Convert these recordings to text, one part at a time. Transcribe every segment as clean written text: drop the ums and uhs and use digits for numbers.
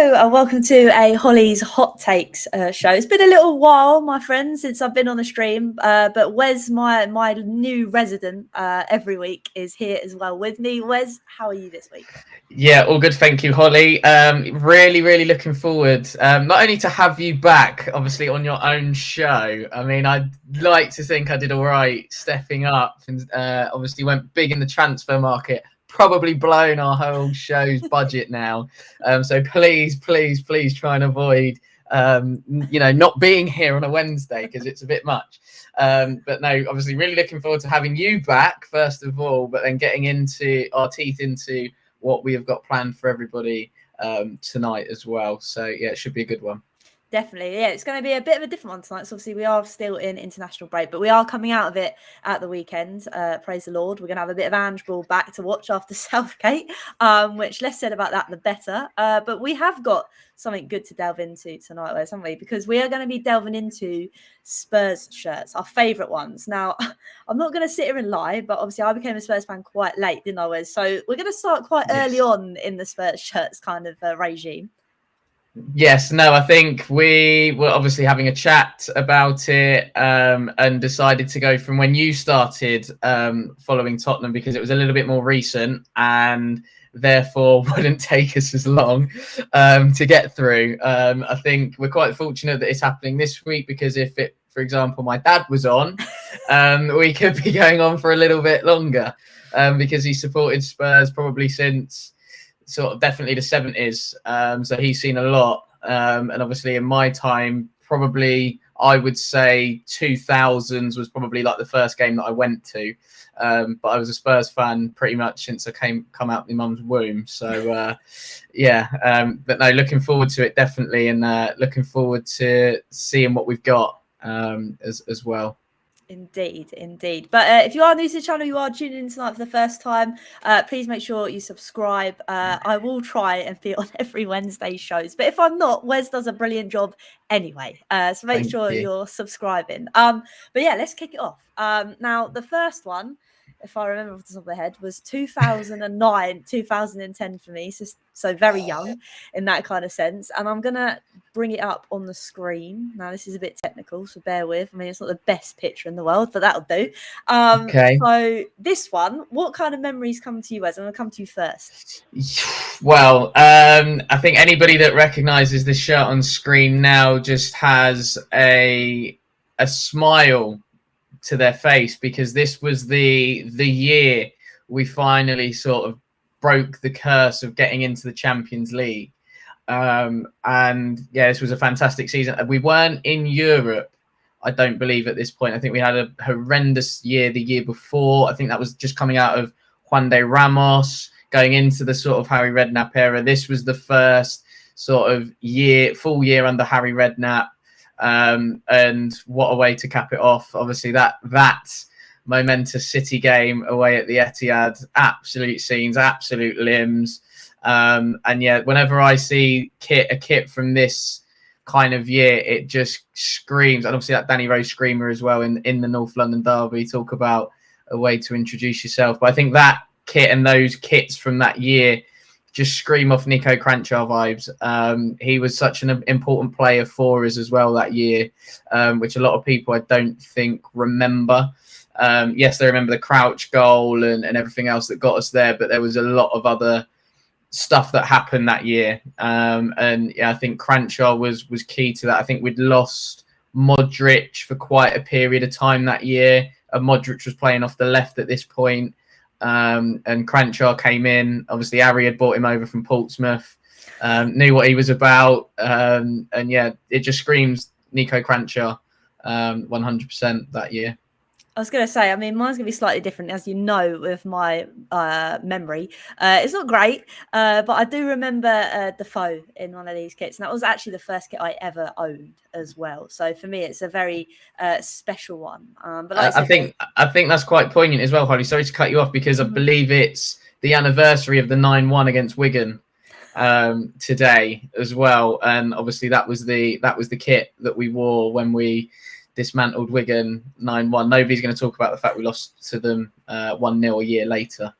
Hello and welcome to a Hollie's Hot Takes show. It's been a little while, my friends, since I've been on the stream, but Wes, my new resident every week, is here as well with me. Wes, how are you this week? Yeah, all good, thank you, Holly. Really looking forward, not only to have you back, obviously, on your own show. I mean, I'd like to think I did all right stepping up and obviously went big in the transfer market, probably blown our whole show's budget now. So please try and avoid, not being here on a Wednesday because it's a bit much. But no, obviously really looking forward to having you back, first of all, but then getting into our teeth into what we have got planned for everybody tonight as well. So yeah, it should be a good one. Definitely, yeah. It's going to be a bit of a different one tonight. So obviously we are still in international break, but we are coming out of it at the weekend. Praise the Lord. We're going to have a bit of handball back to watch after Southgate, which less said about that, the better. But we have got something good to delve into tonight, Wes, haven't we? Because we are going to be delving into Spurs shirts, our favourite ones. Now, I'm not going to sit here and lie, but obviously I became a Spurs fan quite late, didn't I, Wes? So we're going to start quite early on in the Spurs shirts kind of regime. Yes, no, I think we were obviously having a chat about it and decided to go from when you started following Tottenham because it was a little bit more recent and therefore wouldn't take us as long to get through. I think we're quite fortunate that it's happening this week because if it, for example, my dad was on, we could be going on for a little bit longer because he supported Spurs probably since sort of definitely the 70s. So he's seen a lot. And obviously in my time, probably I would say 2000s was probably like the first game that I went to. But I was a Spurs fan pretty much since I come out my mum's womb. So but no, looking forward to it definitely, and looking forward to seeing what we've got as well. Indeed. But if you are new to the channel, you are tuning in tonight for the first time, please make sure you subscribe. I will try and be on every Wednesday shows, but if I'm not, Wes does a brilliant job anyway. So make sure you're subscribing. But yeah, let's kick it off. Now, the first one, if I remember off the top of my head, was 2009, 2010 for me. So very young in that kind of sense. And I'm going to bring it up on the screen. Now, this is a bit technical, so bear with. I mean, it's not the best picture in the world, but that'll do. Okay. So this one, what kind of memories come to you, Wes? I'm going to come to you first. Well, I think anybody that recognises this shirt on screen now just has a smile to their face because this was the year we finally sort of broke the curse of getting into the Champions League. And yeah, this was a fantastic season. We weren't in Europe, I don't believe, at this point. I think we had a horrendous year the year before. I think that was just coming out of Juan de Ramos, going into the sort of Harry Redknapp era. This was the first sort of full year under Harry Redknapp. And what a way to cap it off. Obviously, that momentous City game away at the Etihad, absolute scenes, absolute limbs. And yeah, whenever I see a kit from this kind of year, it just screams. And obviously that Danny Rose screamer as well in the North London derby. Talk about a way to introduce yourself. But I think that kit and those kits from that year just scream off Nico Cranchaw vibes. He was such an important player for us as well that year, which a lot of people I don't think remember. Yes, they remember the Crouch goal and everything else that got us there, but there was a lot of other stuff that happened that year. And yeah, I think Cranchaw was key to that. I think we'd lost Modric for quite a period of time that year. Modric was playing off the left at this point. And Cranchaw came in. Obviously, Harry had brought him over from Portsmouth, knew what he was about. And yeah, it just screams Nico Cranchaw 100% that year. I was going to say, I mean, mine's going to be slightly different, as you know, with my memory. It's not great, but I do remember Defoe in one of these kits. And that was actually the first kit I ever owned as well. So for me, it's a very special one. But like I think that's quite poignant as well, Holly. Sorry to cut you off because I believe it's the anniversary of the 9-1 against Wigan today as well. And obviously that was the kit that we wore when we dismantled Wigan 9-1. Nobody's going to talk about the fact we lost to them 1-0 a year later.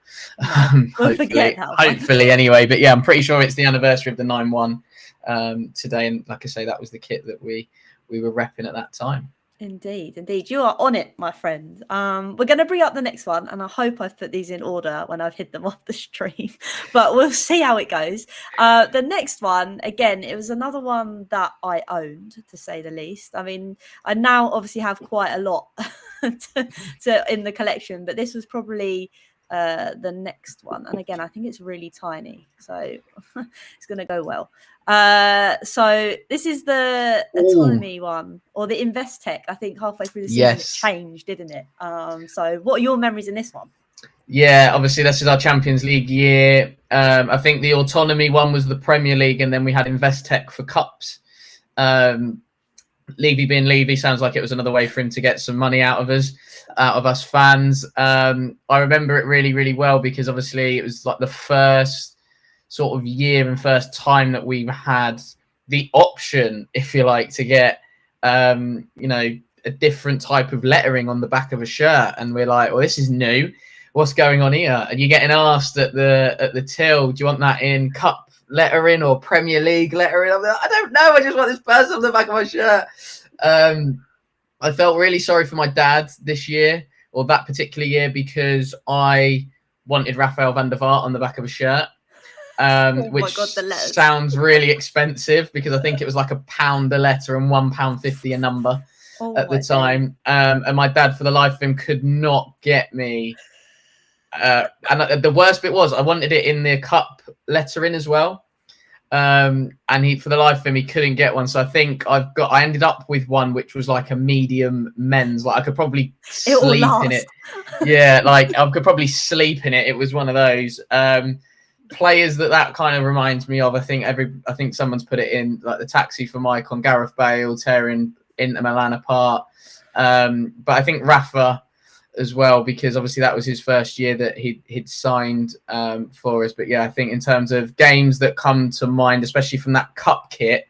We'll forget that one. Hopefully anyway. But yeah, I'm pretty sure it's the anniversary of the 9-1 today. And like I say, that was the kit that we were repping at that time. Indeed. You are on it, my friend. We're going to bring up the next one, and I hope I've put these in order when I've hid them off the stream, but we'll see how it goes. The next one, again, it was another one that I owned, to say the least. I mean, I now obviously have quite a lot to in the collection, but this was probably the next one. And again, I think it's really tiny, so it's going to go well. So this is the autonomy one, or the Invest Tech. I think halfway through the season it changed, didn't it? So what are your memories in this one? Yeah, obviously this is our Champions League year. I think the autonomy one was the Premier League, and then we had Invest Tech for cups. Levy being Levy, sounds like it was another way for him to get some money out of us fans. I remember it really, really well, because obviously it was like the first sort of year and first time that we had the option, if you like, to get a different type of lettering on the back of a shirt, and we're like, well, this is new, what's going on here? And you're getting asked at the till, do you want that in cup lettering or Premier League lettering? I'm like, I don't know, I just want this person on the back of my shirt. I felt really sorry for my dad this year, or that particular year, because I wanted Rafael van der Vaart on the back of a shirt. Which sounds really expensive, because I think it was like £1 a letter and £1.50 a number at the time. And my dad, for the life of him, could not get me. And the worst bit was, I wanted it in the cup lettering as well. And for the life of him, he couldn't get one. So I think I ended up with one which was like a medium men's. Like I could probably sleep in it. Yeah, like I could probably sleep in it. It was one of those. Players that kind of reminds me of, I think someone's put it in, like the taxi for Mike on Gareth Bale tearing Inter Milan apart. But I think Rafa as well, because obviously that was his first year that he'd signed for us. But yeah, I think in terms of games that come to mind, especially from that cup kit,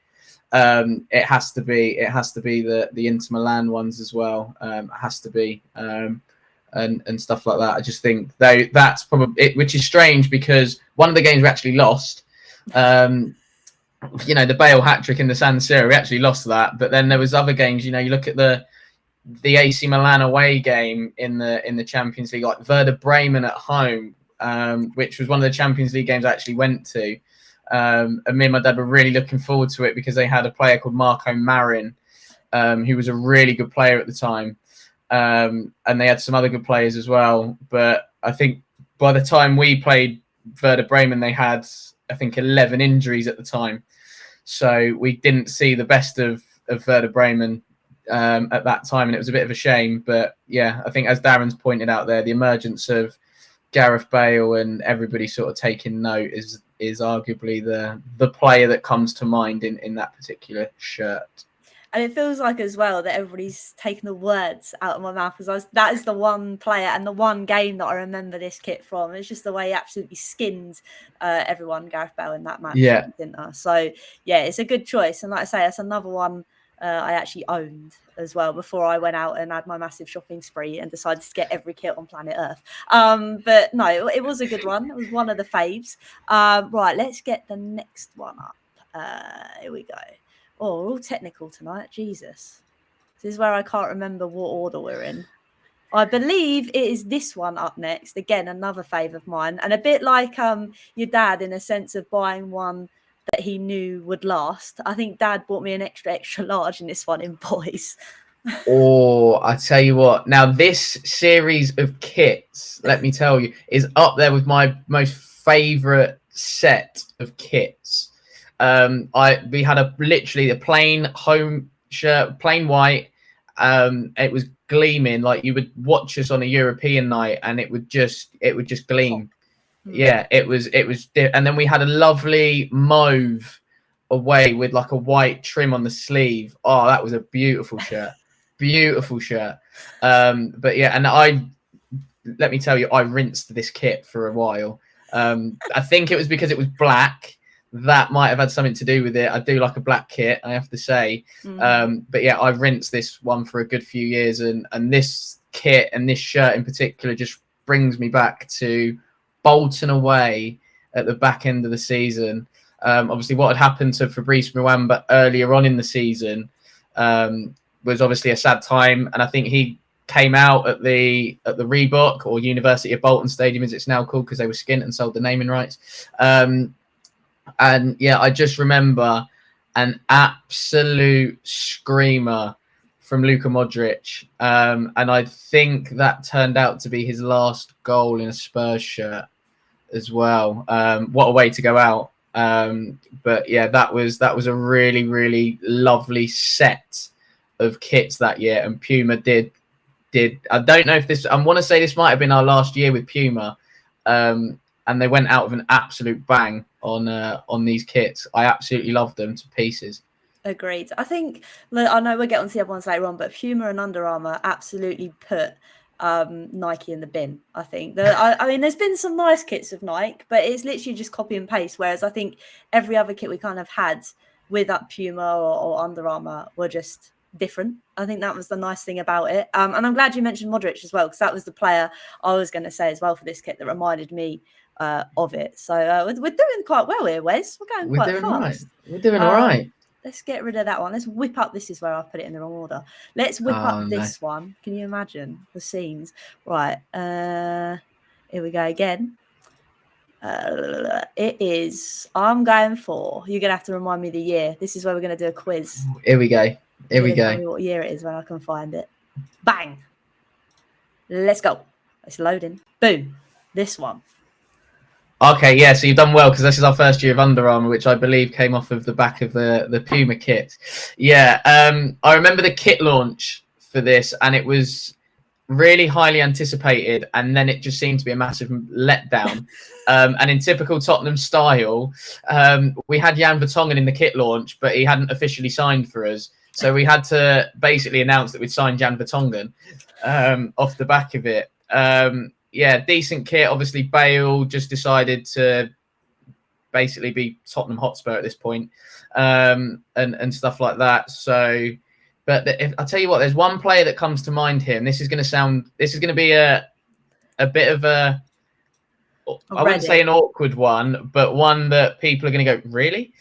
it has to be the Inter Milan ones as well. It has to be. And stuff like that. I just think that's probably it, which is strange, because one of the games we actually lost, the Bale hat-trick in the San Siro, we actually lost that. But then there was other games, you look at the AC Milan away game in the Champions League, like Werder Bremen at home, which was one of the Champions League games I actually went to. And me and my dad were really looking forward to it, because they had a player called Marco Marin, who was a really good player at the time. And they had some other good players as well. But I think by the time we played Werder Bremen, they had, I think, 11 injuries at the time. So we didn't see the best of Werder Bremen at that time, and it was a bit of a shame. But yeah, I think, as Darren's pointed out there, the emergence of Gareth Bale and everybody sort of taking note is arguably the player that comes to mind in that particular shirt. And it feels like as well that everybody's taken the words out of my mouth, because that is the one player and the one game that I remember this kit from. It's just the way he absolutely skinned everyone, Gareth Bale, in that match. Yeah. Didn't I? So yeah, it's a good choice. And like I say, that's another one I actually owned as well before I went out and had my massive shopping spree and decided to get every kit on planet Earth. But no, it was a good one. It was one of the faves. Right, let's get the next one up. Here we go. Oh, we're all technical tonight. Jesus. This is where I can't remember what order we're in. I believe it is this one up next. Again, another fave of mine. And a bit like your dad, in a sense of buying one that he knew would last. I think Dad bought me an extra large in this one in boys. Oh, I tell you what. Now, this series of kits, let me tell you, is up there with my most favourite set of kits. We had literally a plain home shirt, plain white. It was gleaming, like you would watch us on a European night, and it would just gleam. Yeah, it was, and then we had a lovely mauve away with like a white trim on the sleeve. Oh, that was a beautiful shirt. But yeah, and let me tell you, I rinsed this kit for a while. I think it was because it was black. That might have had something to do with it. I do like a black kit, I have to say. But yeah, I rinsed this one for a good few years, and this kit and this shirt in particular just brings me back to Bolton away at the back end of the season. Obviously, what had happened to Fabrice Muamba earlier on in the season was obviously a sad time, and I think he came out at the Reebok or University of Bolton Stadium, as it's now called, because they were skint and sold the naming rights. And yeah, I just remember an absolute screamer from Luka Modric, and I think that turned out to be his last goal in a Spurs shirt as well. What a way to go out! But yeah, that was a really, really lovely set of kits that year, and Puma did. I don't know if this. I want to say this might have been our last year with Puma, and they went out with an absolute bang on these kits. I absolutely loved them to pieces. Agreed. I think, I know we'll get on to the other ones later on, but Puma and Under Armour absolutely put Nike in the bin. I think I mean, there's been some nice kits of Nike, but it's literally just copy and paste. Whereas I think every other kit we kind of had with Puma or Under Armour were just different. I think that was the nice thing about it. And I'm glad you mentioned Modric as well, because that was the player I was going to say as well for this kit that reminded me of it. So we're doing quite well here, Wes. We're going quite fast. We're doing all right. Let's get rid of that one. Let's whip up. This is where I've put it in the wrong order. Let's whip up this one. Can you imagine the scenes? Right. Here we go again. It is. I'm going for. You're going to have to remind me the year. This is where we're going to do a quiz. Here we go. Here we go. Tell me what year it is when I can find it. Bang. Let's go. It's loading. Boom. This one. Okay, yeah, so you've done well, because this is our first year of Under Armour, which I believe came off of the back of the Puma kit. Yeah, I remember the kit launch for this, and it was really highly anticipated, and then it just seemed to be a massive letdown. And in typical Tottenham style, we had Jan Vertonghen in the kit launch, but he hadn't officially signed for us. So we had to basically announce that we'd signed Jan Vertonghen off the back of it. Yeah, decent kit. Obviously, Bale just decided to basically be Tottenham Hotspur at this point, and stuff like that. So, but if I tell you what, there's one player that comes to mind here, and this is going to be a bit of a, I wouldn't say an awkward one, but one that people are going to go, really?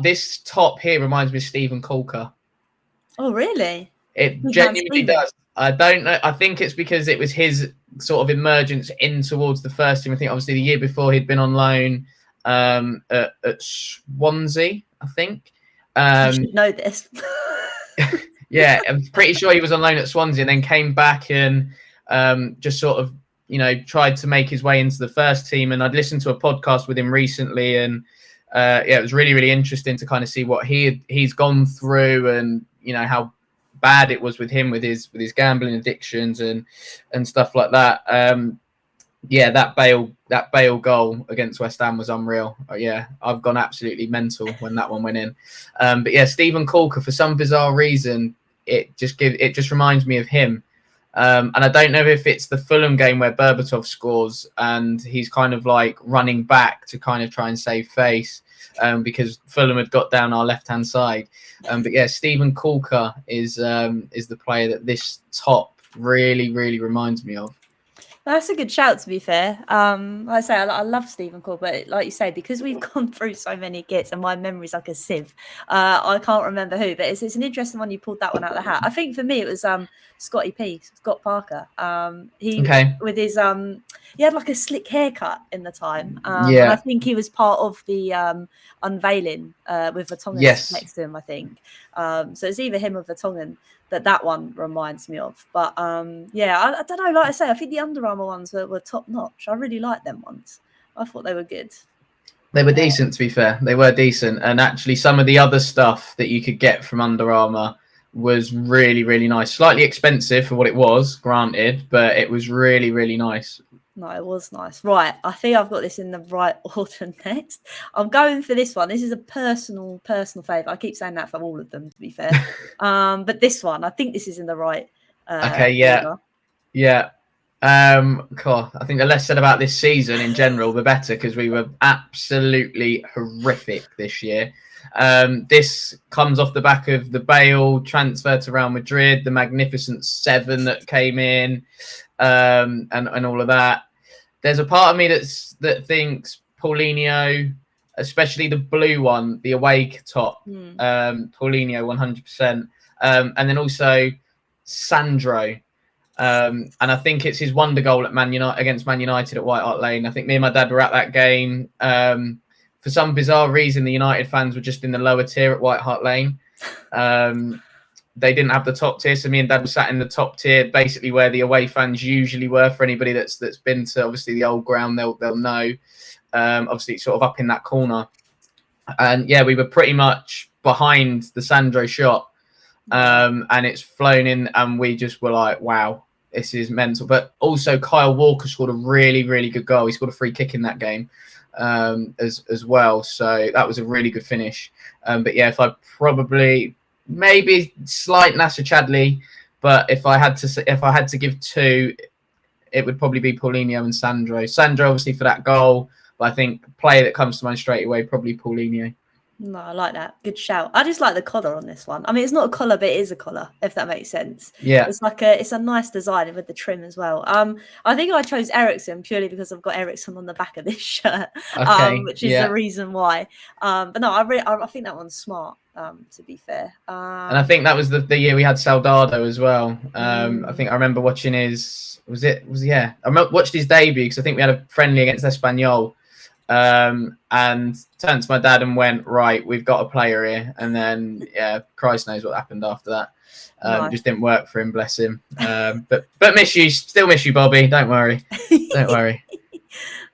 This top here reminds me of Stephen Coulker. Oh, really? It genuinely does. I don't know. I think it's because it was his sort of emergence in towards the first team. I think obviously the year before he'd been on loan at Swansea, I think. You should know this. Yeah, I'm pretty sure he was on loan at Swansea and then came back and just sort of, tried to make his way into the first team. And I'd listened to a podcast with him recently, and yeah, it was really, really interesting to kind of see what he's gone through, and how bad it was with him with his gambling addictions and stuff like that. Yeah, that Bale goal against West Ham was unreal. Yeah, I've gone absolutely mental when that one went in. But yeah, Stephen Coulker, for some bizarre reason, it just reminds me of him. And I don't know if it's the Fulham game where Berbatov scores and he's kind of like running back to kind of try and save face, because Fulham had got down our left-hand side. But yeah, Stephen Coulker is the player that this top really, really reminds me of. That's a good shout, to be fair. Like I say, I love Stephen Coulker, but like you say, because we've gone through so many kits and my memory's like a sieve, I can't remember who, but it's an interesting one. You pulled that one out of the hat. I think for me, it was Scott Parker. With his he had like a slick haircut in the time. And I think he was part of the unveiling with Vertonghen next to him, I think. So it's either him or Vertonghen that one reminds me of. But yeah, I don't know. Like I say, I think the Under Armour ones were top notch. I really liked them ones. I thought they were good. They were decent, to be fair. They were decent. And actually, some of the other stuff that you could get from Under Armour was really, really nice. Slightly expensive for what it was, granted, but it was really, really nice. No, it was nice. Right, I think I've got this in the right order next. I'm going for this one. This is a personal favourite. I keep saying that for all of them, to be fair. But this one, I think this is in the right okay, yeah. Order. Yeah. Cool. I think the less said about this season in general, the better, because we were absolutely horrific this year. This comes off the back of the Bale transfer to Real Madrid, the Magnificent Seven that came in. and all of that. There's a part of me that thinks Paulinho, especially the blue one, the away top, Paulinho 100%, and then also Sandro. And I think it's his wonder goal at against Man United at White Hart Lane. I think me and my dad were at that game. For some bizarre reason, the United fans were just in the lower tier at White Hart Lane. They didn't have the top tier, so me and dad were sat in the top tier, basically where the away fans usually were. For anybody that's been to obviously the old ground, they'll know. Obviously, it's sort of up in that corner, and yeah, we were pretty much behind the Sandro shot, and it's flown in, and we just were like, wow. This is mental. But also Kyle Walker scored a really, really good goal. He scored a free kick in that game as well. So that was a really good finish. But yeah, if I probably maybe slight Nasser Chadli, but if I had to give two, it would probably be Paulinho and Sandro. Sandro obviously for that goal, but I think player that comes to mind straight away probably Paulinho. No, I like that. Good shout. I just like the collar on this one. I mean, it's not a collar, but it is a collar, if that makes sense. Yeah. It's a nice design with the trim as well. I think I chose Ericsson purely because I've got Ericsson on the back of this shirt, which is the reason why. But no, I think that one's smart, to be fair. And I think that was the year we had Soldado as well. I think I remember watching his, I watched his debut because I think we had a friendly against Espanyol. And turned to my dad and went, right, we've got a player here. And then, yeah, Christ knows what happened after that. It just didn't work for him, bless him. But still miss you, Bobby. Don't worry. Don't worry.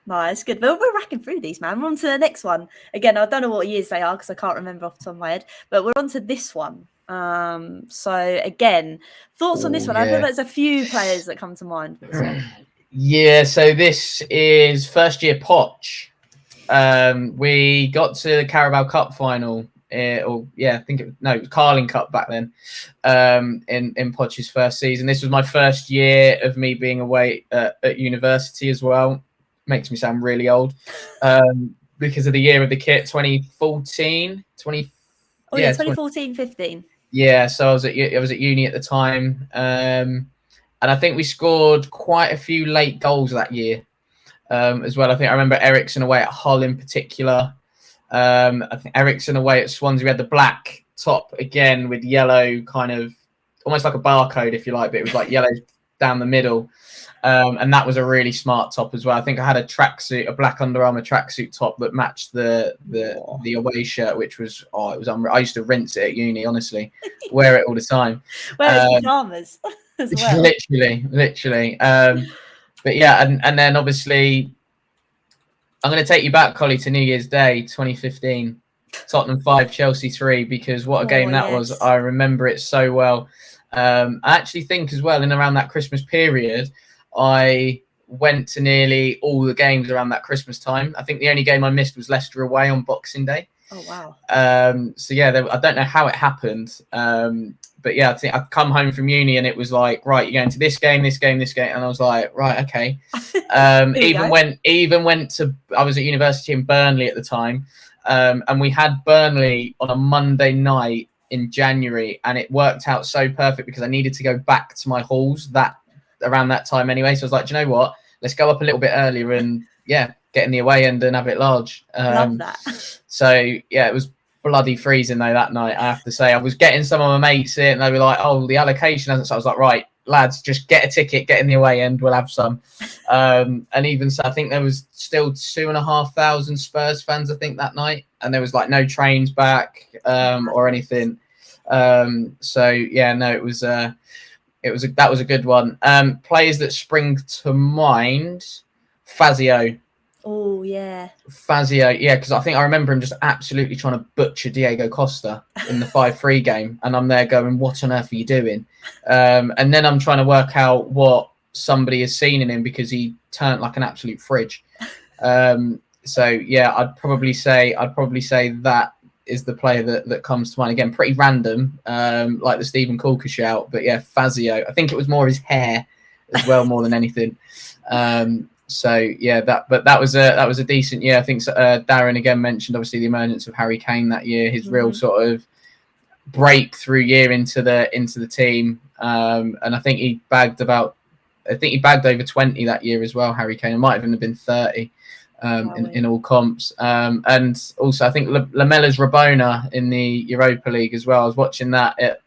No, it's good. But we're racking through these, man. We're on to the next one. Again, I don't know what years they are because I can't remember off the top of my head. But we're on to this one. So, again, thoughts on this one? Yeah. I feel like there's a few players that come to mind for this one. Yeah, so this is first year Poch. We got to the Carabao Cup final, it was Carling Cup back then, in Poch's first season. This was my first year of me being away at university as well. Makes me sound really old, because of the year of the kit, 2014. 2014-15. Yeah, so I was at uni at the time, and I think we scored quite a few late goals that year. As well, I think I remember Ericsson away at Hull in particular. I think Ericsson away at Swansea. We had the black top again with yellow, kind of almost like a barcode, if you like, but it was like yellow down the middle. And that was a really smart top as well. I think I had a tracksuit, a black Under Armour tracksuit top that matched the away shirt, which was it was unreal. I used to rinse it at uni, honestly, wear it all the time. Wear pajamas as well. Literally. But yeah, and then obviously, I'm going to take you back, Hollie, to New Year's Day 2015, Tottenham 5, Chelsea 3, because what a game that was. I remember it so well. I actually think as well, in around that Christmas period, I went to nearly all the games around that Christmas time. I think the only game I missed was Leicester away on Boxing Day. Oh, wow. So yeah, I don't know how it happened. But yeah, I think I'd come home from uni and it was like, right, you're going to this game. And I was like, right, okay. I was at university in Burnley at the time. And we had Burnley on a Monday night in January, and it worked out so perfect because I needed to go back to my halls around that time anyway. So I was like, do you know what? Let's go up a little bit earlier and get in the away end and have it large. Love that. So yeah, it was bloody freezing though that night, I have to say. I was getting some of my mates in and they were like, oh, the allocation hasn't. So I was like, right, lads, just get a ticket, get in the away end, we'll have some. And even so, I think there was still 2,500 Spurs fans, I think, that night. And there was like no trains back or anything. So yeah, no, that was a good one. Players that spring to mind, Fazio. Oh, yeah. Fazio, yeah, because I think I remember him just absolutely trying to butcher Diego Costa in the 5-3 game. And I'm there going, what on earth are you doing? And then I'm trying to work out what somebody has seen in him because he turned like an absolute fridge. So, yeah, I'd probably say that is the player that comes to mind. Again, pretty random, like the Stephen Coulker shout. But, yeah, Fazio. I think it was more his hair as well, more than anything. So yeah, that was a decent year. I think Darren again mentioned obviously the emergence of Harry Kane that year, his real sort of breakthrough year into the team, and I think he bagged about I think he bagged over 20 that year as well, Harry Kane. It might even have been 30 in all comps. And also, I think Lamella's Rabona in the Europa League as well. I was watching that at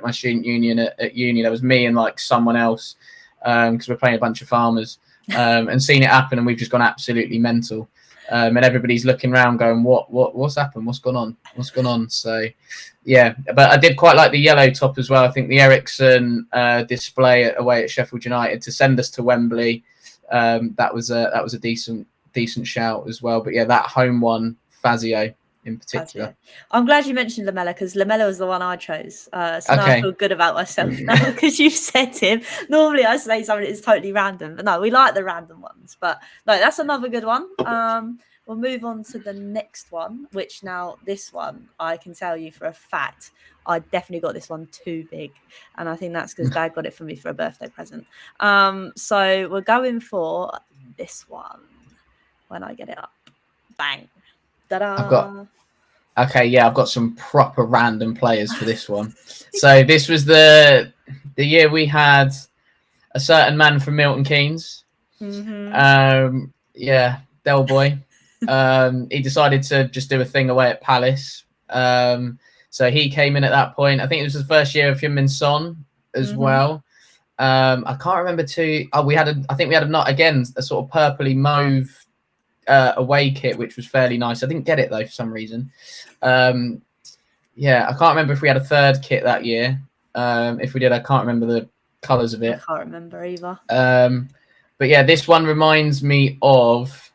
my student union at uni. There was me and like someone else because we're playing a bunch of farmers and seen it happen, and we've just gone absolutely mental. And everybody's looking around going, what's happened? What's gone on? What's gone on? So, yeah. But I did quite like the yellow top as well. I think the Ericsson display away at Sheffield United to send us to Wembley, that was a decent shout as well. But yeah, that home one, Fazio in particular. Fazio. I'm glad you mentioned Lamella, because Lamella was the one I chose. So now I feel good about myself now because you said him. Normally I say something that's totally random, but no, we like the random ones. But no, that's another good one. We'll move on to the next one, which now this one, I can tell you for a fact, I definitely got this one too big. And I think that's because Dad got it for me for a birthday present. So we're going for this one when I get it up. Bang. Ta-da. I've got some proper random players for this one. So this was the year we had a certain man from Milton Keynes. Del Boy. He decided to just do a thing away at Palace. So he came in at that point. I think it was the first year of him and Son as well. I can't remember I think we had a sort of purpley mauve away kit, which was fairly nice. I didn't get it though for some reason. I can't remember if we had a third kit that year. If we did, I can't remember the colours of it. I can't remember either. But yeah, this one reminds me of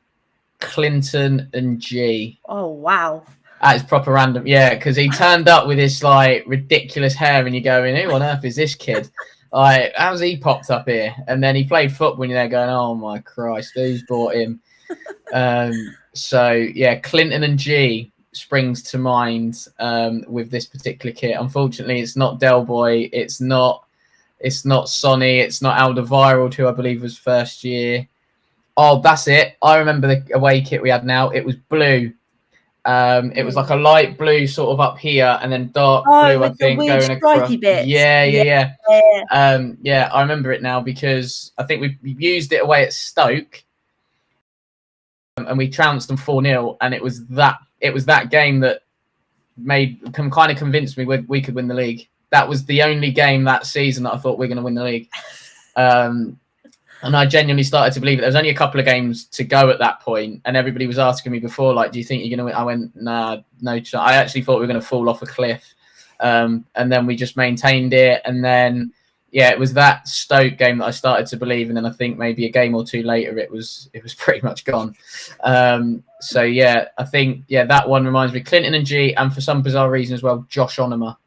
Clinton and G. Oh wow. That is proper random. Yeah, because he turned up with this like ridiculous hair, and you're going, who on earth is this kid? Like, how's he popped up here? And then he played football, and you're there going, oh my Christ, who's bought him? So yeah, Clinton and G springs to mind with this particular kit. Unfortunately, it's not Del Boy, it's not Sonny, it's not Alderweireld, who I believe was first year. Oh, that's it. I remember the away kit we had now. It was blue. It was like a light blue sort of up here, and then dark blue, I think, going across. Bits. Yeah. I remember it now because I think we used it away at Stoke. And we trounced them 4-0, and it was that game that kind of convinced me we could win the league. That was the only game that season that I thought we were going to win the league. And I genuinely started to believe it. There was only a couple of games to go at that point, and everybody was asking me before, like, do you think you're going to win? I went, nah, no chance. I actually thought we were going to fall off a cliff. And then we just maintained it. And then, yeah, it was that Stoke game that I started to believe. And then I think maybe a game or two later, it was pretty much gone. So, yeah, I think, yeah, that one reminds me. Clinton and G, and for some bizarre reason as well, Josh Onoma.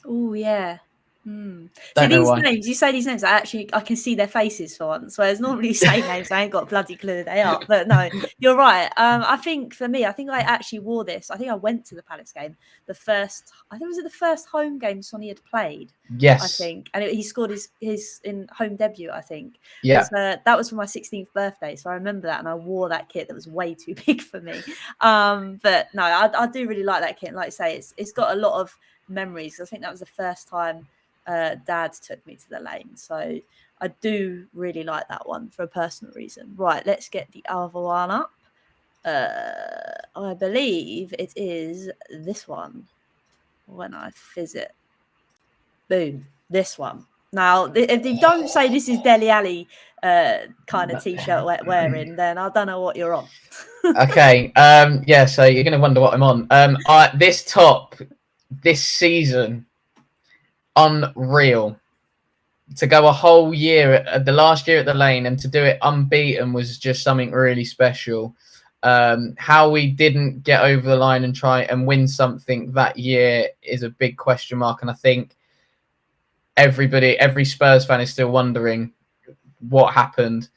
Oh, yeah. So these names, you say these names, I can see their faces for once. Whereas normally you say names, I ain't got a bloody clue who they are. But no, you're right. I think for me, I think I actually wore this. I think I went to the Palace game. Was it the first home game Sonny had played? Yes. I think. And he scored his in home debut, I think. Yeah. That was for my 16th birthday. So I remember that, and I wore that kit that was way too big for me. But no, I do really like that kit. And like I say, it's got a lot of memories. I think that was the first time Dad took me to the lane, so I do really like that one for a personal reason. Right, let's get the other one up. I believe it is this one. When I fizz it, boom, this one. Now, if they don't say this is Dele Alli kind of t-shirt wearing, then I don't know what you're on. Okay, so you're going to wonder what I'm on. This top this season, unreal. To go a whole year, the last year at the lane, and to do it unbeaten was just something really special. How we didn't get over the line and try and win something that year is a big question mark, and I think every Spurs fan is still wondering what happened.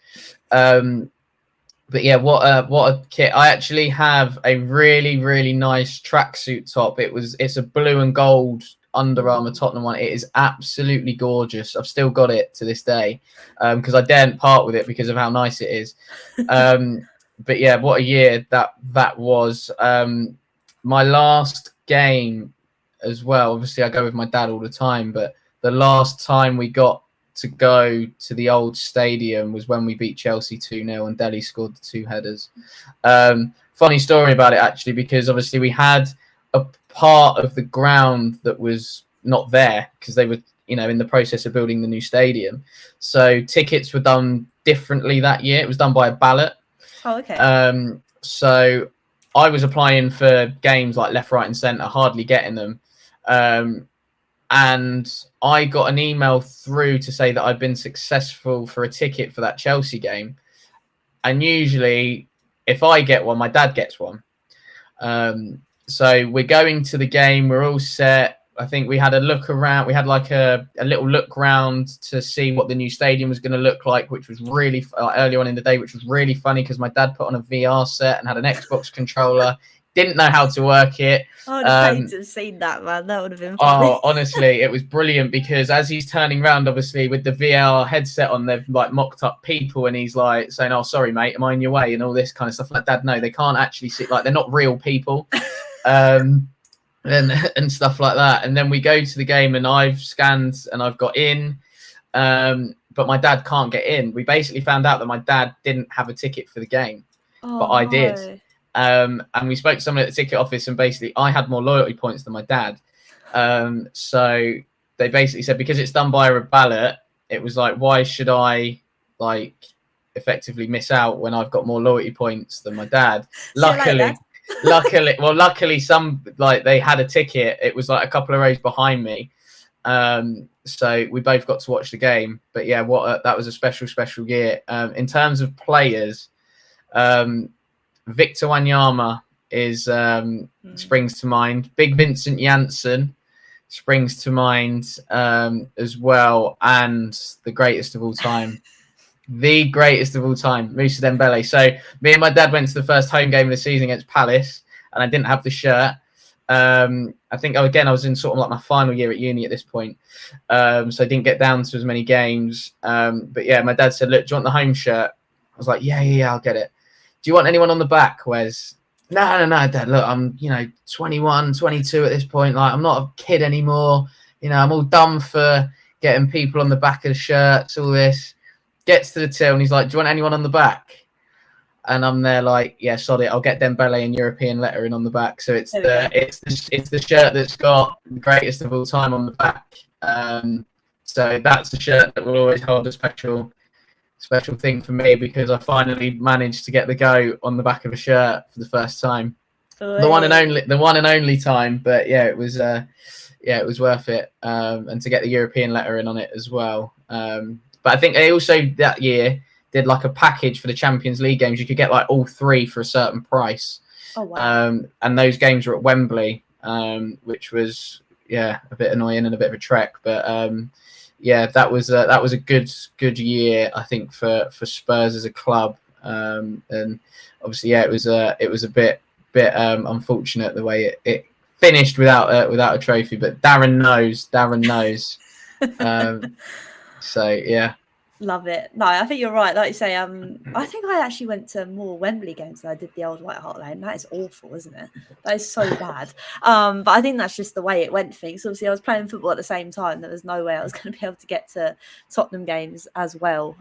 But yeah, what a kit! I actually have a really, really nice tracksuit top. It's a blue and gold Under Armour Tottenham one. It is absolutely gorgeous. I've still got it to this day because I daren't part with it because of how nice it is. But yeah, what a year that was. My last game as well. Obviously, I go with my dad all the time, but the last time we got to go to the old stadium was when we beat Chelsea 2-0 and Dele scored the 2 headers. Funny story about it, actually, because obviously we had a part of the ground that was not there because they were, in the process of building the new stadium. So tickets were done differently that year. It was done by a ballot. Oh, okay. So I was applying for games like left, right, and centre, hardly getting them. And I got an email through to say that I'd been successful for a ticket for that Chelsea game. And usually, if I get one, my dad gets one. So we're going to the game. We're all set. I think we had a look around. We had like a little look round to see what the new stadium was going to look like, which was really early on in the day, which was really funny because my dad put on a VR set and had an Xbox controller. Didn't know how to work it. I would have paid to have seen that, man. That would have been funny. Oh, honestly, it was brilliant because as he's turning around, obviously with the VR headset on, they've like mocked up people, and he's like saying, "Oh, sorry, mate, am I in your way?" and all this kind of stuff. Like, Dad, no, they can't actually see. Like, they're not real people. And stuff like that. And then we go to the game and I've scanned and I've got in, but my dad can't get in. We basically found out that my dad didn't have a ticket for the game, but I did. And we spoke to someone at the ticket office, and basically I had more loyalty points than my dad. So they basically said, because it's done by a ballot, it was like, why should I like effectively miss out when I've got more loyalty points than my dad? Luckily, some like they had a ticket. It was like a couple of rows behind me, so we both got to watch the game. But yeah, that was a special year. In terms of players, Victor Wanyama springs to mind. Big Vincent Janssen springs to mind as well, and the greatest of all time. The greatest of all time, Moussa Dembele. So me and my dad went to the first home game of the season against Palace, and I didn't have the shirt. I think, I was in sort of like my final year at uni at this point, so I didn't get down to as many games. But yeah, my dad said, "Look, do you want the home shirt?" I was like, "Yeah, I'll get it." "Do you want anyone on the back, Wes?" No, Dad. Look, I'm 21, 22 at this point. Like, I'm not a kid anymore. I'm all done for getting people on the back of the shirts, all this. Gets to the till and he's like, "Do you want anyone on the back?" And I'm there like, "Yeah, sod it. I'll get Dembele and European lettering on the back." So it's the shirt that's got the greatest of all time on the back. So that's the shirt that will always hold a special thing for me because I finally managed to get the go on the back of a shirt for the first time. The one and only time. But yeah, it was worth it. And to get the European lettering on it as well. But I think they also that year did like a package for the Champions League games. You could get like all 3 for a certain price. Oh, wow. And those games were at Wembley, which was a bit annoying and a bit of a trek. But that was a good year, I think, for Spurs as a club. And obviously, it was a bit unfortunate the way it finished without a trophy. But Darren knows. So yeah, love it. No, I think you're right. Like you say, I think I actually went to more Wembley games than I did the old White Hart Lane. That is awful, isn't it? That is so bad. But I think that's just the way it went. Things. Obviously, I was playing football at the same time. There was no way I was going to be able to get to Tottenham games as well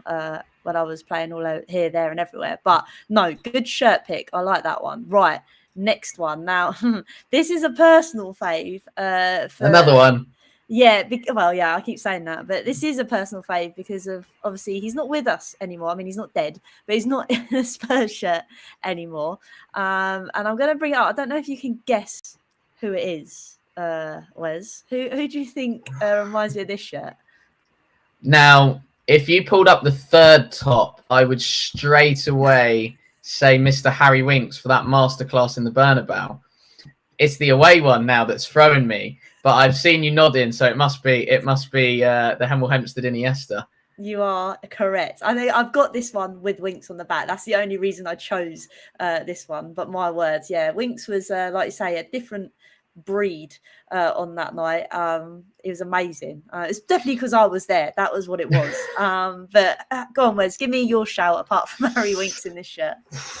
when I was playing all over here, there, and everywhere. But no, good shirt pick. I like that one. Right, next one. Now, this is a personal fave. Another one. Yeah, I keep saying that, but this is a personal fave because of obviously he's not with us anymore. I mean, he's not dead, but he's not in a Spurs shirt anymore. And I'm going to bring it up. I don't know if you can guess who it is, Wes. Who do you think reminds me of this shirt? Now, if you pulled up the third top, I would straight away say Mr. Harry Winks for that masterclass in the Bernabeu. It's the away one now that's throwing me. But I've seen you nodding, so it must be the Hemel Hempstead Iniesta. You are correct. I think I've got this one with Winks on the back. That's the only reason I chose this one. But my words, yeah, Winks was like you say, a different breed on that night. It was amazing. It's definitely because I was there. That was what it was. But go on, Wes, give me your shout apart from Harry Winks in this shirt.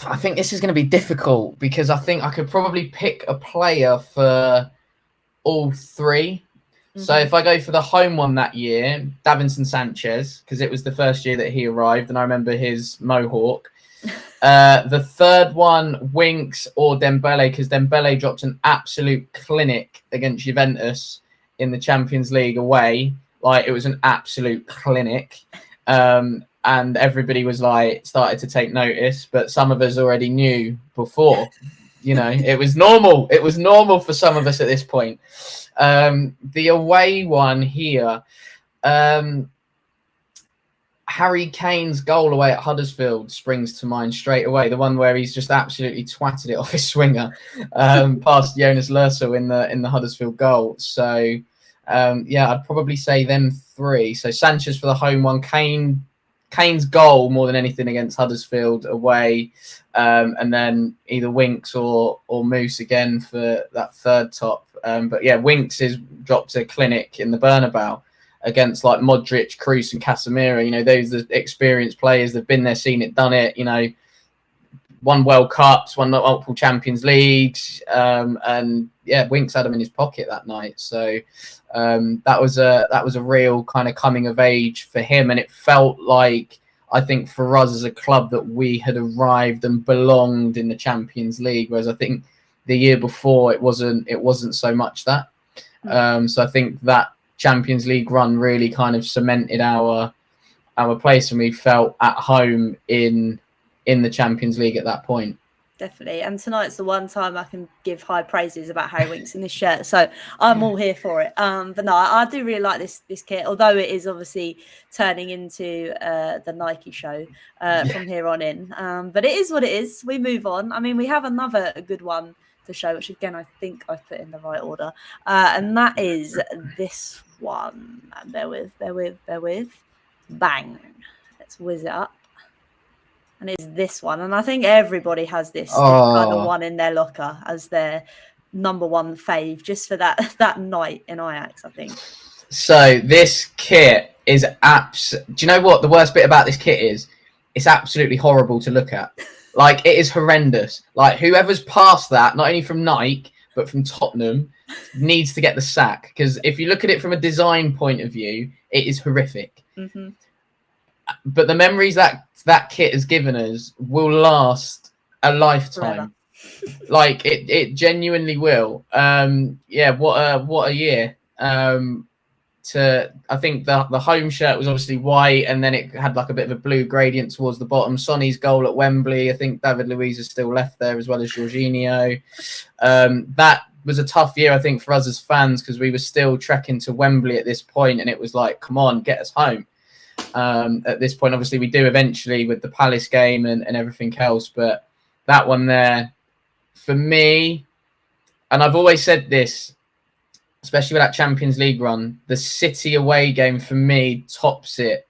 I think this is going to be difficult because I think I could probably pick a player for all 3. So if I go for the home one that year, Davinson Sanchez, because it was the first year that he arrived, and I remember his mohawk. The third one, Winks or Dembele, because Dembele dropped an absolute clinic against Juventus in the Champions League away. Like, it was an absolute clinic. And everybody was like, started to take notice, but some of us already knew before. You know, it was normal. It was normal for some of us at this point. The away one here, Harry Kane's goal away at Huddersfield springs to mind straight away. The one where he's just absolutely twatted it off his swinger past Jonas Lörsel in the Huddersfield goal. So yeah, I'd probably say them three. So Sanchez for the home one, Kane's goal more than anything against Huddersfield away, and then either Winks or Moose again for that third top. But yeah, Winks has dropped a clinic in the Bernabeu against like Modric, Kroos and Casemiro. You know, those are experienced players. They've been there, seen it, done it. You know, won World Cups, won multiple Champions Leagues, and yeah, Winks had him in his pocket that night. So that was a real kind of coming of age for him, and it felt like, I think, for us as a club, that we had arrived and belonged in the Champions League, whereas I think the year before it wasn't so much that. So I think that Champions League run really kind of cemented our place, and we felt at home in the Champions League at that point. Definitely. And tonight's the one time I can give high praises about Harry Winks in this shirt. So I'm all here for it. But no, I do really like this kit, although it is obviously turning into the Nike show from here on in. But it is what it is. We move on. I mean, we have another good one to show, which again, I think I've put in the right order. And that is this one. Bear with. Bang. Let's whiz it up. And it's this one. And I think everybody has this kind of one in their locker as their number one fave, just for that night in Ajax, I think. So this kit is do you know what the worst bit about this kit is? It's absolutely horrible to look at. Like, it is horrendous. Like, whoever's passed that, not only from Nike, but from Tottenham, needs to get the sack. Because if you look at it from a design point of view, it is horrific. Mm-hmm. But the memories that kit has given us will last a lifetime. Like, it genuinely will. Yeah, what a year. I think the home shirt was obviously white, and then it had like a bit of a blue gradient towards the bottom. Sonny's goal at Wembley, I think David Luiz is still left there, as well as Jorginho. That was a tough year, I think, for us as fans, because we were still trekking to Wembley at this point, and it was like, come on, get us home. At this point, obviously, we do eventually with the Palace game and everything else, but that one there, for me, and I've always said this, especially with that Champions League run, the City away game for me tops it,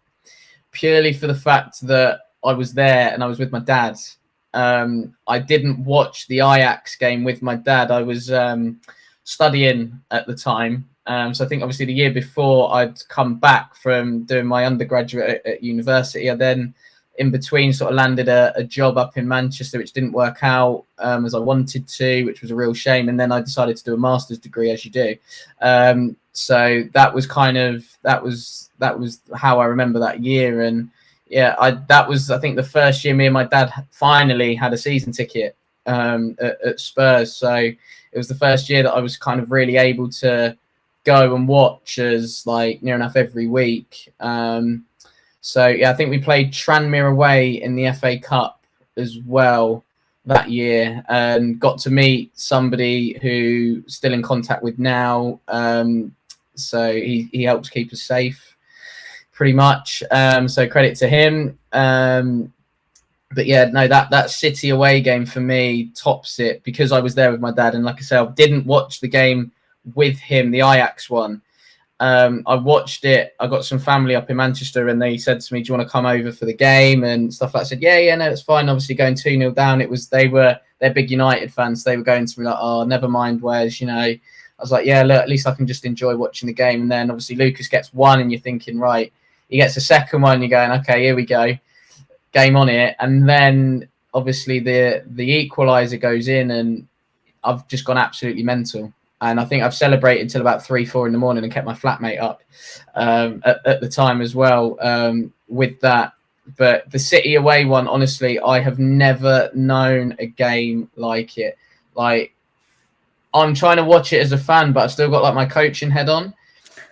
purely for the fact that I was there and I was with my dad. I didn't watch the Ajax game with my dad. I was studying at the time. So I think obviously the year before I'd come back from doing my undergraduate at university. I then in between sort of landed a job up in Manchester, which didn't work out as I wanted to, which was a real shame. And then I decided to do a master's degree, as you do. So that was that was how I remember that year. And yeah, that was, I think, the first year me and my dad finally had a season ticket at Spurs. So it was the first year that I was kind of really able to go and watch as like near enough every week. So yeah, I think we played Tranmere away in the FA Cup as well that year, and got to meet somebody who still in contact with now. So he helps keep us safe pretty much. So credit to him. But yeah, no, that City away game for me tops it, because I was there with my dad, and like I said, I didn't watch the game with him, the Ajax one. I watched it. I got some family up in Manchester, and they said to me, "Do you want to come over for the game?" and stuff like that. I said, "Yeah, no, it's fine." Obviously, going 2-0 down, they're big United fans. So they were going to me like, "Oh, never mind, Wes." You know, I was like, "Yeah, look, at least I can just enjoy watching the game." And then obviously Lucas gets one, and you're thinking, right, he gets a second one. You're going, "Okay, here we go, game on it." And then obviously the equaliser goes in, and I've just gone absolutely mental. And I think I've celebrated till about 3-4 in the morning and kept my flatmate up at the time as well with that. But the City away one, honestly, I have never known a game like it. Like, I'm trying to watch it as a fan, but I've still got like my coaching head on.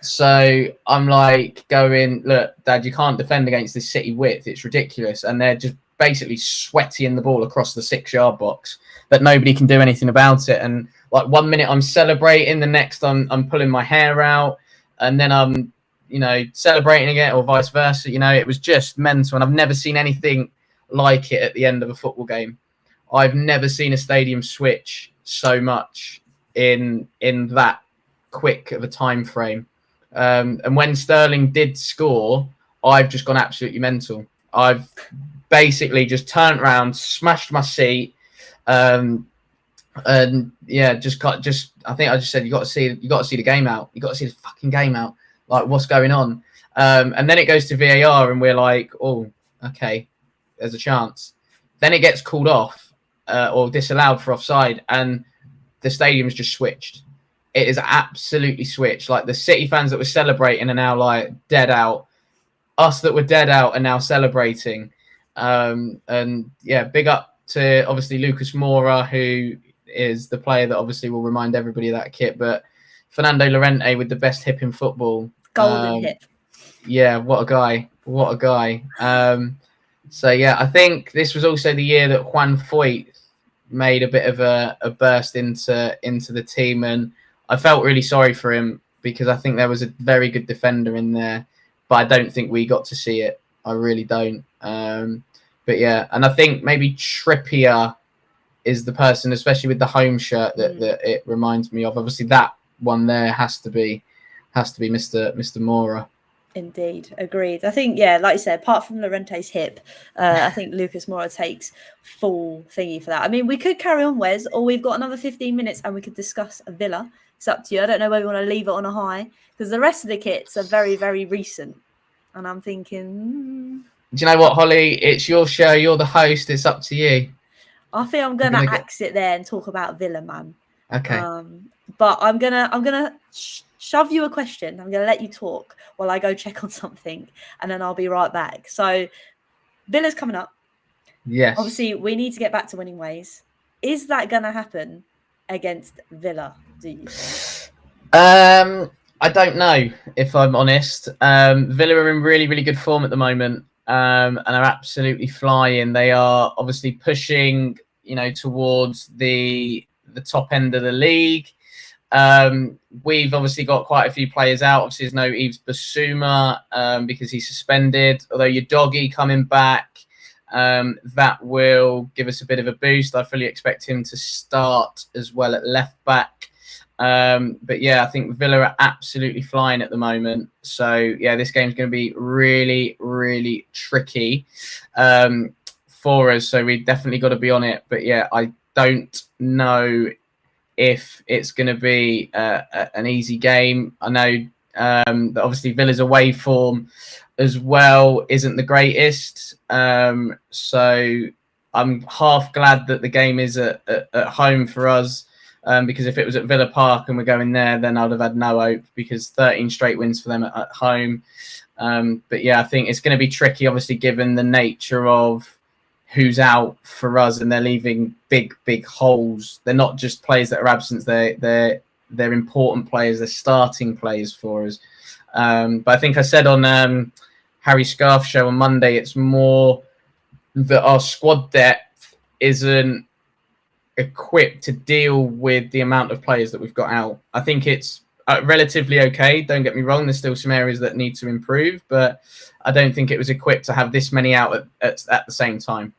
So I'm like going, look, Dad, you can't defend against this City width. It's ridiculous. And they're just basically sweating the ball across the 6-yard box, but nobody can do anything about it. And like 1 minute I'm celebrating, the next I'm pulling my hair out, and then I'm, celebrating again, or vice versa. It was just mental. And I've never seen anything like it at the end of a football game. I've never seen a stadium switch so much in that quick of a time frame. And when Sterling did score, I've just gone absolutely mental. I've basically just turned around, smashed my seat, and yeah, I think I just said, you got to see the game out. You got to see the fucking game out. Like, what's going on? And then it goes to VAR, and we're like, oh, okay, there's a chance. Then it gets called off or disallowed for offside, and the stadium's just switched. It is absolutely switched. Like, the City fans that were celebrating are now like dead out. Us that were dead out are now celebrating. And yeah, big up to obviously Lucas Moura, who is the player that obviously will remind everybody of that kit. But Fernando Llorente with the best hip in football. Golden hip. Yeah, what a guy. What a guy. So yeah, I think this was also the year that Juan Foyt made a bit of a burst into the team, and I felt really sorry for him because I think there was a very good defender in there, but I don't think we got to see it. I really don't. But yeah, and I think maybe Trippier is the person, especially with the home shirt, that it reminds me of. Obviously, that one there has to be Mr. Moura. Indeed, agreed. I think, yeah, like you said, apart from Llorente's hip, I think Lucas Moura takes full thingy for that. I mean, we could carry on, Wes, or we've got another 15 minutes and we could discuss Villa. It's up to you. I don't know whether we want to leave it on a high, because the rest of the kits are very, very recent. And I'm thinking... Do you know what, Holly? It's your show. You're the host. It's up to you. I think I'm going to axe it there and talk about Villa, man. Okay. But I'm gonna shove you a question. I'm gonna let you talk while I go check on something, and then I'll be right back. So, Villa's coming up. Yes. Obviously, we need to get back to winning ways. Is that gonna happen against Villa? Do you think? I don't know, if I'm honest. Villa are in really, really good form at the moment, and are absolutely flying. They are obviously pushing, towards the top end of the league. We've obviously got quite a few players out. Obviously, there's no Yves Bissouma because he's suspended. Although your doggy coming back, that will give us a bit of a boost. I fully expect him to start as well at left back. But yeah, I think Villa are absolutely flying at the moment. So yeah, this game's going to be really, really tricky for us. So we definitely got to be on it. But yeah, I don't know if it's going to be an easy game. I know that obviously Villa's away form as well isn't the greatest. So I'm half glad that the game is at home for us, because if it was at Villa Park and we're going there, then I'd have had no hope, because 13 straight wins for them at home. But yeah, I think it's going to be tricky, obviously, given the nature of who's out for us, and they're leaving big holes. They're not just players that are absent, they're important players, they're starting players for us. But I think I said on Harry Scarf's show on Monday, it's more that our squad depth isn't equipped to deal with the amount of players that we've got out. I think it's relatively okay, don't get me wrong, there's still some areas that need to improve, but I don't think it was equipped to have this many out at the same time.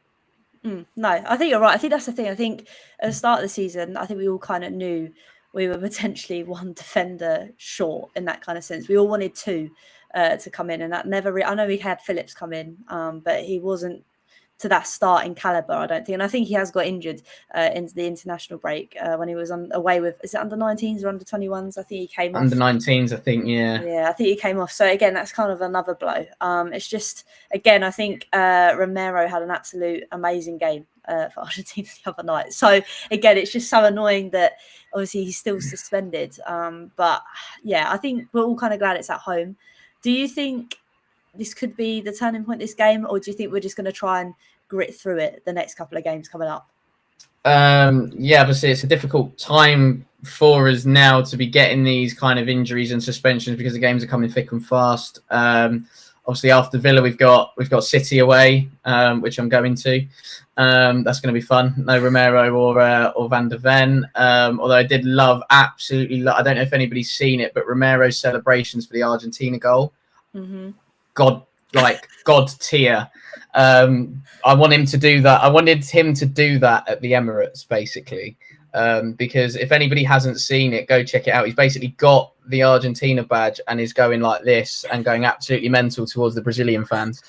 No, I think you're right. I think that's the thing. I think at the start of the season, I think we all kind of knew we were potentially one defender short in that kind of sense. We all wanted two to come in, and that never... I know we had Phillips come in, but he wasn't to that starting caliber, I don't think. And I think he has got injured into the international break when he was away with... Is it under 19s or under 21s? I think he came under off. 19s, I think, yeah. Yeah, I think he came off. So again, that's kind of another blow. It's just, again, I think Romero had an absolute amazing game for Argentina the other night. So again, it's just so annoying that obviously he's still suspended. But yeah, I think we're all kind of glad it's at home. Do you think this could be the turning point this game, or do you think we're just going to try and grit through it the next couple of games coming up? Yeah, obviously it's a difficult time for us now to be getting these kind of injuries and suspensions because the games are coming thick and fast. Obviously after Villa we've got City away, which I'm going to. That's going to be fun. No Romero or Van der Ven. Although I did absolutely love. I don't know if anybody's seen it, but Romero's celebrations for the Argentina goal. Mm-hmm. God tier. I want him to do that. I wanted him to do that at the Emirates, basically, because if anybody hasn't seen it, go check it out. He's basically got the Argentina badge and is going like this and going absolutely mental towards the Brazilian fans,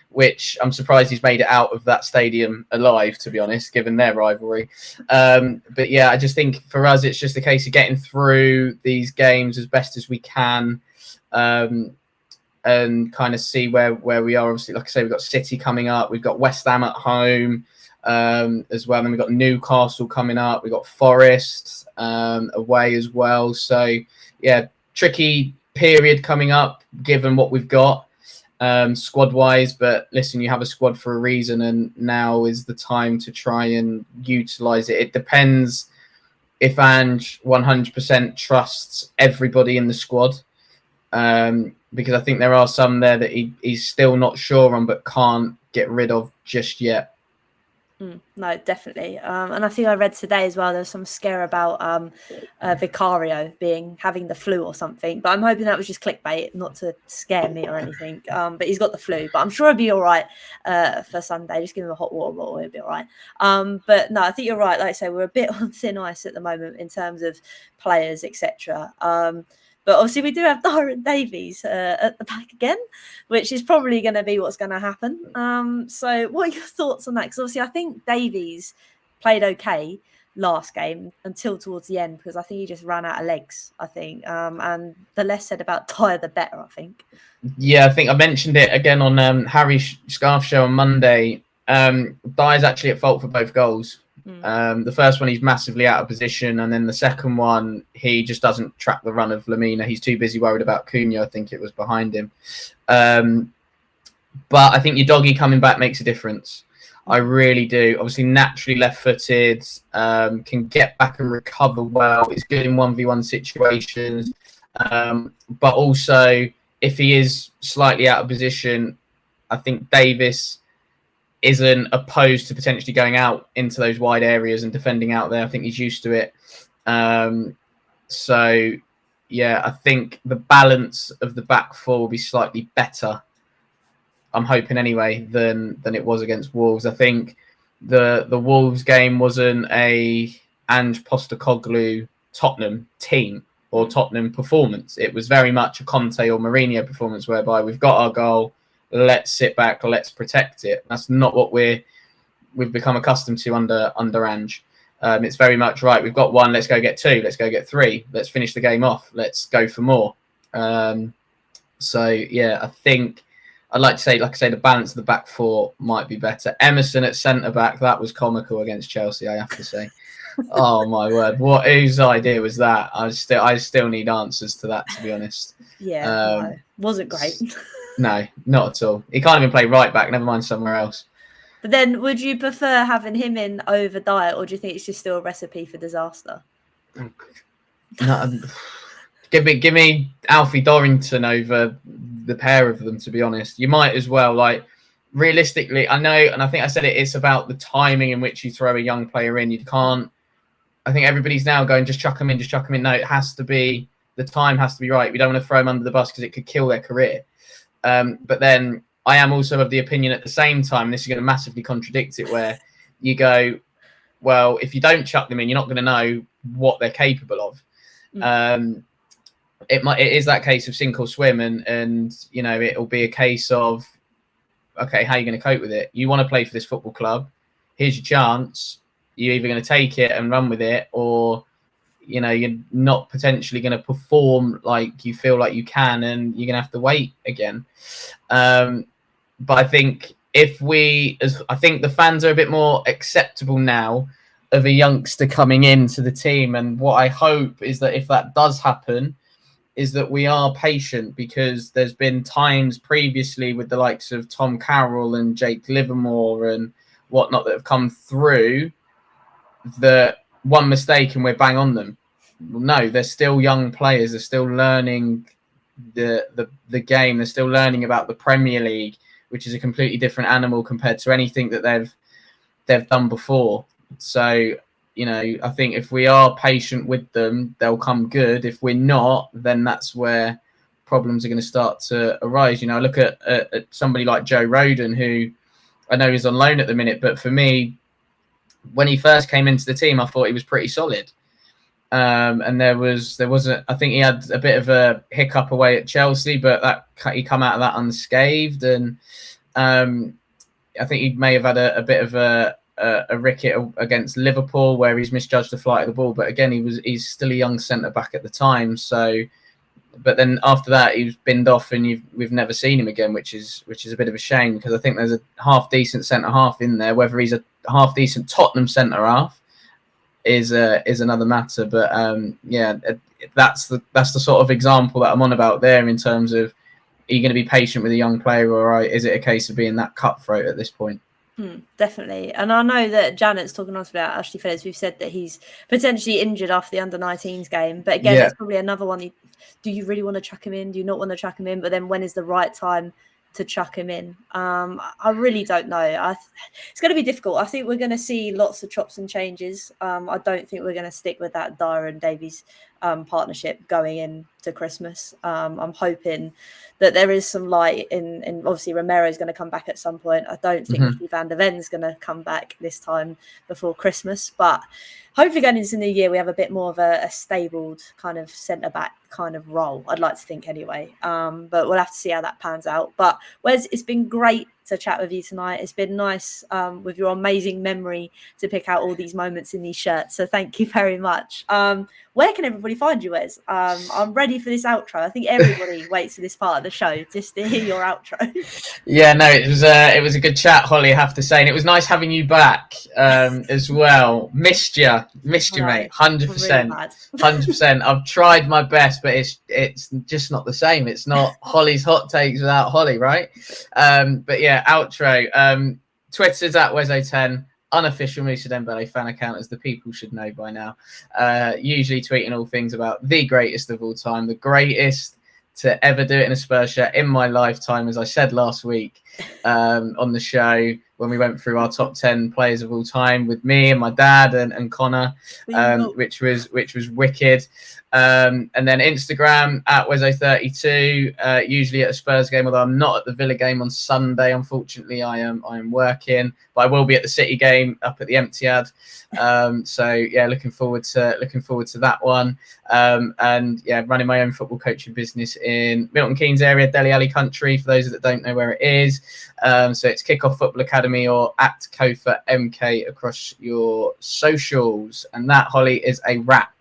which I'm surprised he's made it out of that stadium alive, to be honest, given their rivalry. But yeah, I just think for us, it's just a case of getting through these games as best as we can. And kind of see where we are. Obviously, like I say, we've got City coming up. We've got West Ham at home as well. And then we've got Newcastle coming up. We've got Forest away as well. So, yeah, tricky period coming up, given what we've got squad-wise. But listen, you have a squad for a reason, and now is the time to try and utilise it. It depends if Ange 100% trusts everybody in the squad. Because I think there are some there that he's still not sure on, but can't get rid of just yet. No, definitely. And I think I read today as well, there was some scare about Vicario having the flu or something. But I'm hoping that was just clickbait, not to scare me or anything. But he's got the flu. But I'm sure he'll be all right for Sunday. Just give him a hot water bottle, he'll be all right. But no, I think you're right. Like I say, we're a bit on thin ice at the moment in terms of players, etc. But obviously we do have Darren Davies at the back again, which is probably going to be what's going to happen. So what are your thoughts on that? Because obviously I think Davies played okay last game until towards the end, because I think he just ran out of legs, I think. And the less said about Dyer, the better, I think. Yeah, I think I mentioned it again on Harry Scarf Show on Monday. Dyer's actually at fault for both goals. The first one, he's massively out of position, and then the second one, he just doesn't track the run of Lamina. He's too busy worried about Cunha. I think it was behind him. But I think your doggy coming back makes a difference. I really do. Obviously, naturally left-footed, can get back and recover well. He's good in 1v1 situations. But also, if he is slightly out of position, I think Davis isn't opposed to potentially going out into those wide areas and defending out there. I think he's used to it. So, yeah, I think the balance of the back four will be slightly better, I'm hoping anyway, than it was against Wolves. I think the Wolves game wasn't a Ange Postecoglou Tottenham team or Tottenham performance. It was very much a Conte or Mourinho performance, whereby we've got our goal, let's sit back, let's protect it. That's not what we've become accustomed to under Ange. It's very much, right, we've got one, let's go get two, let's go get three, let's finish the game off, let's go for more. So, yeah, I think I'd like to say, like I say, the balance of the back four might be better. Emerson at centre-back, that was comical against Chelsea, I have to say. Oh, my word. Whose idea was that? I still need answers to that, to be honest. Yeah, no, wasn't great. No, not at all. He can't even play right back, never mind somewhere else. But then would you prefer having him in over Dyer, or do you think it's just still a recipe for disaster? No, give me Alfie Dorrington over the pair of them, to be honest. You might as well. Like, realistically, I know, and I think I said it's about the timing in which you throw a young player in. You can't, I think everybody's now going, just chuck them in, just chuck them in. No, it has to be, the time has to be right. We don't want to throw them under the bus because it could kill their career. But then I am also of the opinion at the same time, and this is going to massively contradict it, where you go, well, if you don't chuck them in, you're not going to know what they're capable of. It is that case of sink or swim, and you know, it'll be a case of, okay, how are you going to cope with it? You want to play for this football club, here's your chance. You're either going to take it and run with it, or you know, you're not potentially going to perform like you feel like you can, and you're going to have to wait again. But I think I think the fans are a bit more acceptable now of a youngster coming into the team, and what I hope is that if that does happen, is that we are patient, because there's been times previously with the likes of Tom Carroll and Jake Livermore and whatnot that have come through that one mistake and we're bang on them. No, they're still young players. They're still learning the game. They're still learning about the Premier League, which is a completely different animal compared to anything that they've done before. So, you know, I think if we are patient with them, they'll come good. If we're not, then that's where problems are going to start to arise. You know, I look at somebody like Joe Roden, who I know is on loan at the minute, but for me, when he first came into the team, I thought he was pretty solid. And there wasn't. I think he had a bit of a hiccup away at Chelsea, but that he come out of that unscathed. And I think he may have had a bit of a ricket against Liverpool where he's misjudged the flight of the ball. But again, he's still a young centre back at the time. So, but then after that, he was binned off, and we've never seen him again, which is a bit of a shame, because I think there's a half decent centre half in there. Whether he's a half decent Tottenham centre half is another matter. But yeah, that's the sort of example that I'm on about there, in terms of, are you going to be patient with a young player, or is it a case of being that cutthroat at this point? Definitely. And I know that Janet's talking to us about Ashley Phillips. We've said that he's potentially injured after the under-19s game. But again, that's probably another one. Do you really want to chuck him in? Do you not want to chuck him in? But then when is the right time to chuck him in? I really don't know. It's going to be difficult. I think we're going to see lots of chops and changes. I don't think we're going to stick with that Dyer and Davies partnership going into Christmas. I'm hoping that there is some light in obviously Romero is going to come back at some point. I don't think Mickey van der Ven is going to come back this time before Christmas, but hopefully going into the new year, we have a bit more of a stabled kind of centre-back kind of role, I'd like to think anyway. But we'll have to see how that pans out. But Wes, it's been great to chat with you tonight. It's been nice with your amazing memory to pick out all these moments in these shirts. So thank you very much. Where can everybody find you, Wes? I'm ready for this outro. I think everybody waits for this part of the show just to hear your outro. Yeah, no, it was a good chat, Holly, I have to say, and it was nice having you back as well. Missed you, mate. 100%, 100%. I've tried my best, but it's just not the same. It's not Holly's hot takes without Holly, right? But yeah, outro. Twitter's at Wezo10. Unofficial Moussa Dembele fan account, as the people should know by now. Usually tweeting all things about the greatest of all time, the greatest to ever do it in a Spurs shirt in my lifetime, as I said last week on the show when we went through our top 10 players of all time with me and my dad and Connor, which was wicked. And then Instagram at Wezo32, usually at a Spurs game, although I'm not at the Villa game on Sunday. Unfortunately, I am working, but I will be at the City game up at the Etihad. So yeah, looking forward to that one. And yeah, running my own football coaching business in Milton Keynes area, Dele Alli country, for those that don't know where it is. So it's Kickoff Football Academy or at Kofa MK across your socials. And that, Holly, is a wrap.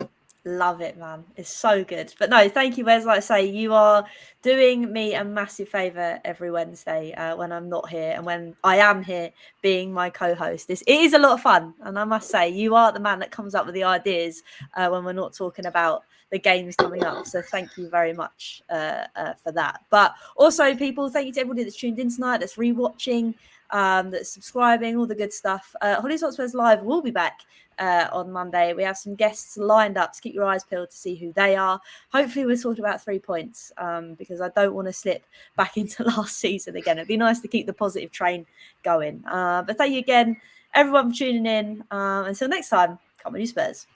Love it, man. It's so good. But no, thank you, Wes. Like I say, you are doing me a massive favour every Wednesday when I'm not here, and when I am here being my co-host. It is a lot of fun. And I must say, you are the man that comes up with the ideas when we're not talking about the games coming up. So thank you very much for that. But also, people, thank you to everybody that's tuned in tonight, that's rewatching, that's subscribing, all the good stuff. Hollie's Hotspurs Live will be back on Monday. We have some guests lined up, so keep your eyes peeled to see who they are. Hopefully we're talking about 3 points because I don't want to slip back into last season again. It'd be nice to keep the positive train going. But thank you again, everyone, for tuning in. Until next time, come on, you Spurs.